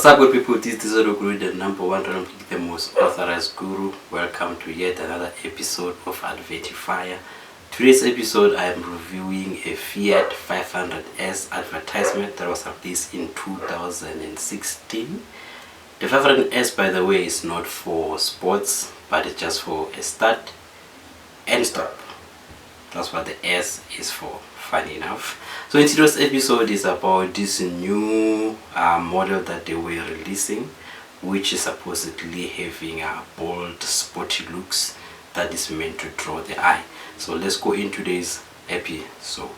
What's up good people, this is Zero Guru, the number one the most authorized guru. Welcome to yet another episode of Advertifire. Today's episode I am reviewing a Fiat 500S advertisement that was released in 2016. The 500S, by the way, is not for sports, but it's just for a start and stop. That's what the S is for, funny enough. So in today's episode is about this new model that they were releasing, which is supposedly having bold, sporty looks that is meant to draw the eye. So let's go into today's episode.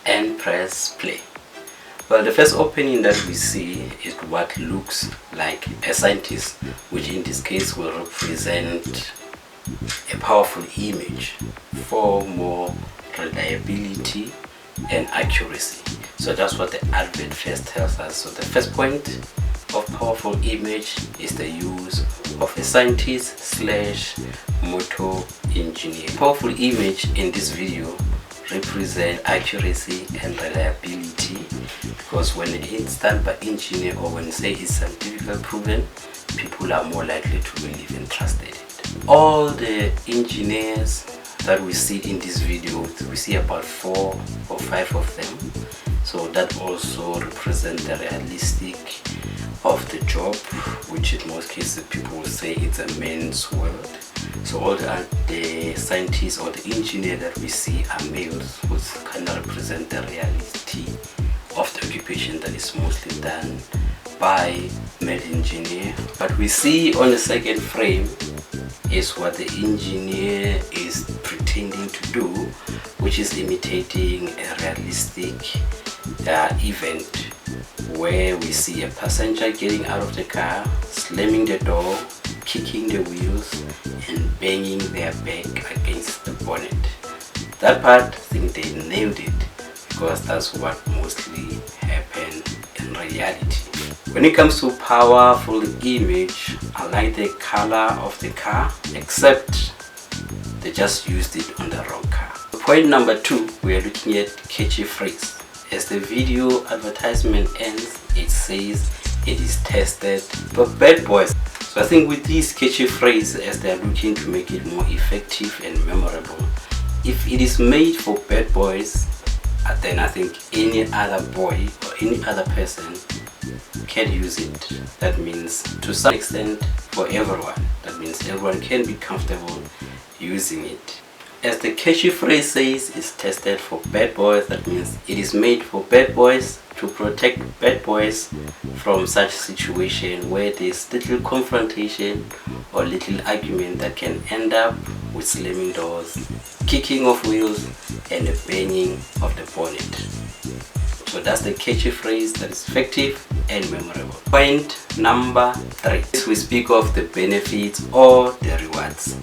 And press play. Well, the first opening that we see is what looks like a scientist, which in this case will represent a powerful image for more reliability and accuracy. So that's what the advert first tells us. So the first point of powerful image is the use of a scientist slash motor engineer. Powerful image in this video represent accuracy and reliability, because when it's done by engineer or when say it's scientifically proven, people are more likely to believe and trust it. All the engineers that we see in this video, we see about 4 or 5 of them, so that also represent the realistic of the job, which in most cases people will say it's a man's world. So all the scientists or the engineer that we see are males, which kind of represent the reality of the occupation that is mostly done by male engineer. But we see on the second frame is what the engineer is pretending to do, which is imitating a realistic event where we see a passenger getting out of the car, slamming the door, kicking the wheels and banging their back against the bonnet. That part, I think they nailed it, because that's what mostly happen in reality. When it comes to powerful image, I like the color of the car, except they just used it on the wrong car. Point number 2, we are looking at catchy phrase. As the video advertisement ends, it says it is tested for bad boys. So I think with this catchy phrase, as they are looking to make it more effective and memorable, if it is made for bad boys, then I think any other boy or any other person can use it. That means to some extent for everyone. That means everyone can be comfortable using it. As the catchy phrase says, it's tested for bad boys. That means it is made for bad boys, to protect bad boys from such situation where there's little confrontation or little argument that can end up with slamming doors, kicking of wheels and the banging of the bonnet. So that's the catchy phrase that is effective and memorable. Point number 3, we speak of the benefits or the rewards.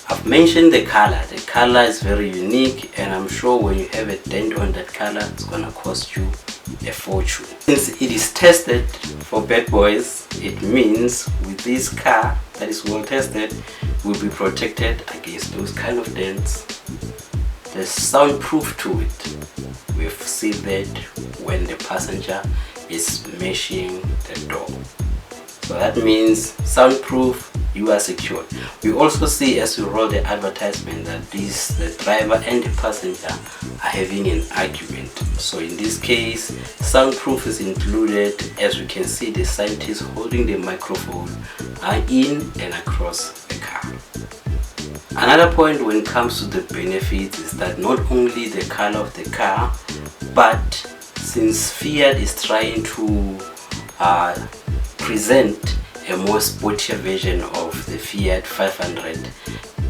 I've mentioned the color. The color is very unique, and I'm sure when you have a dent on that color, it's gonna cost you a fortune. Since it is tested for bad boys, it means with this car that is well tested, will be protected against those kind of dents. There's soundproof to it. We've seen that when the passenger is smashing the door. So that means soundproof, you are secured. We also see as we roll the advertisement that the driver and the passenger are having an argument. So in this case, soundproof is included. As we can see, the scientist holding the microphone are in and across the car. Another point when it comes to the benefits is that not only the color of the car, but since Fiat is trying to present a more sportier version of the Fiat 500,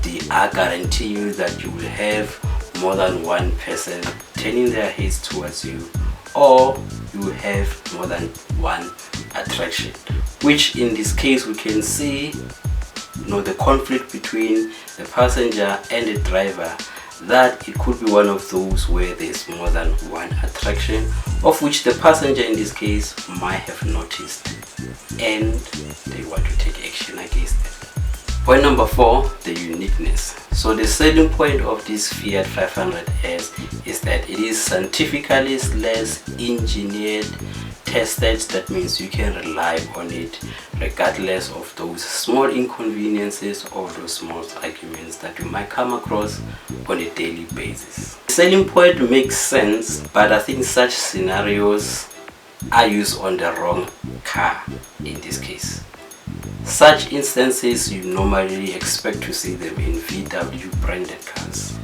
they are guaranteeing you that you will have more than one person turning their heads towards you, or you will have more than one attraction, which in this case we can see the conflict between the passenger and the driver that it could be one of those where there's more than one attraction, of which the passenger in this case might have noticed, and they want to take action against it. Point number 4, the uniqueness. So the selling point of this Fiat 500S is that it is scientifically engineered, tested. That means you can rely on it regardless of those small inconveniences or those small arguments that you might come across on a daily basis. The selling point makes sense, but I think such scenarios are used on the wrong car in this case. Such instances you normally expect to see them in VW branded cars,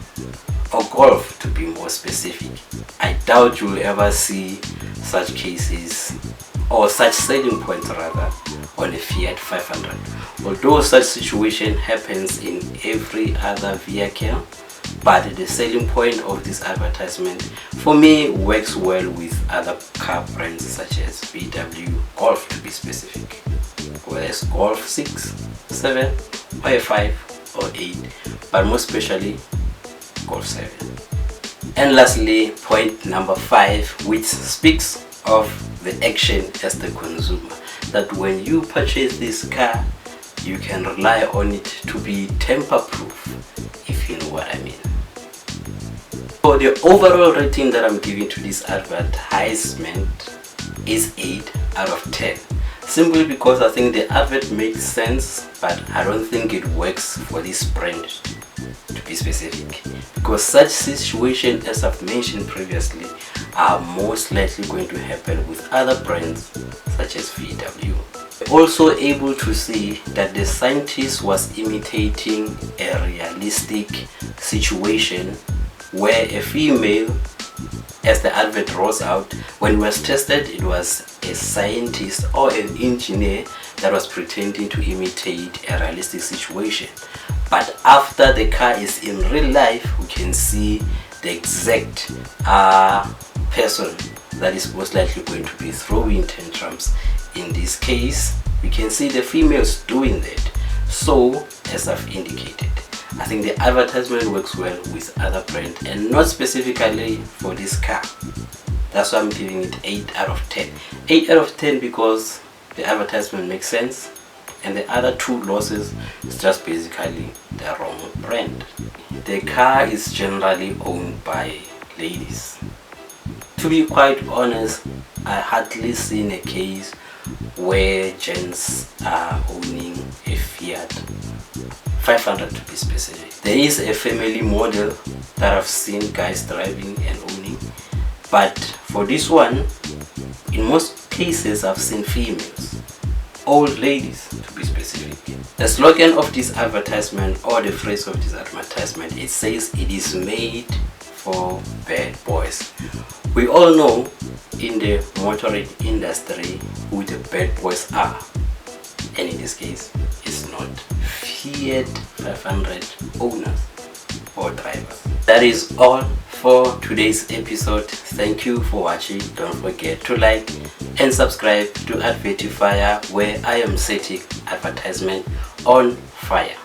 or Golf to be more specific. I doubt you'll ever see such cases, or such selling points rather, on a Fiat 500. Although such situation happens in every other vehicle, but the selling point of this advertisement for me works well with other car brands such as VW, Golf to be specific, whether it's Golf 6, 7, or 5 or 8, but most especially Golf 7. And lastly, point number 5, which speaks of the action as the consumer, that when you purchase this car, you can rely on it to be tamper-proof, if you know what I mean. So the overall rating that I'm giving to this advertisement is 8 out of 10. Simply because I think the advert makes sense, but I don't think it works for this brand to be specific. Because such situations, as I've mentioned previously, are most likely going to happen with other brands such as VW. Also able to see that the scientist was imitating a realistic situation where a female, as the advert draws out, when it was tested, it was a scientist or an engineer that was pretending to imitate a realistic situation. But after the car is in real life, we can see the exact person that is most likely going to be throwing tantrums. In this case, we can see the females doing that. So, as I've indicated, I think the advertisement works well with other brands and not specifically for this car. That's why I'm giving it 8 out of 10. 8 out of 10 because the advertisement makes sense, and the other 2 losses is just basically the wrong brand. The car is generally owned by ladies. To be quite honest, I hardly seen a case where gents are owning a Fiat 500 to be specific. There is a family model that I've seen guys driving and owning, but for this one, in most cases I've seen females, old ladies to be specific. The slogan of this advertisement, or the phrase of this advertisement, it says it is made for bad boys. We all know in the motoring industry who the bad boys are, and in this case it's not Fiat 500 owners or drivers. That is all for today's episode. Thank you for watching. Don't forget to like and subscribe to Advertifire, where I am setting advertisement on fire.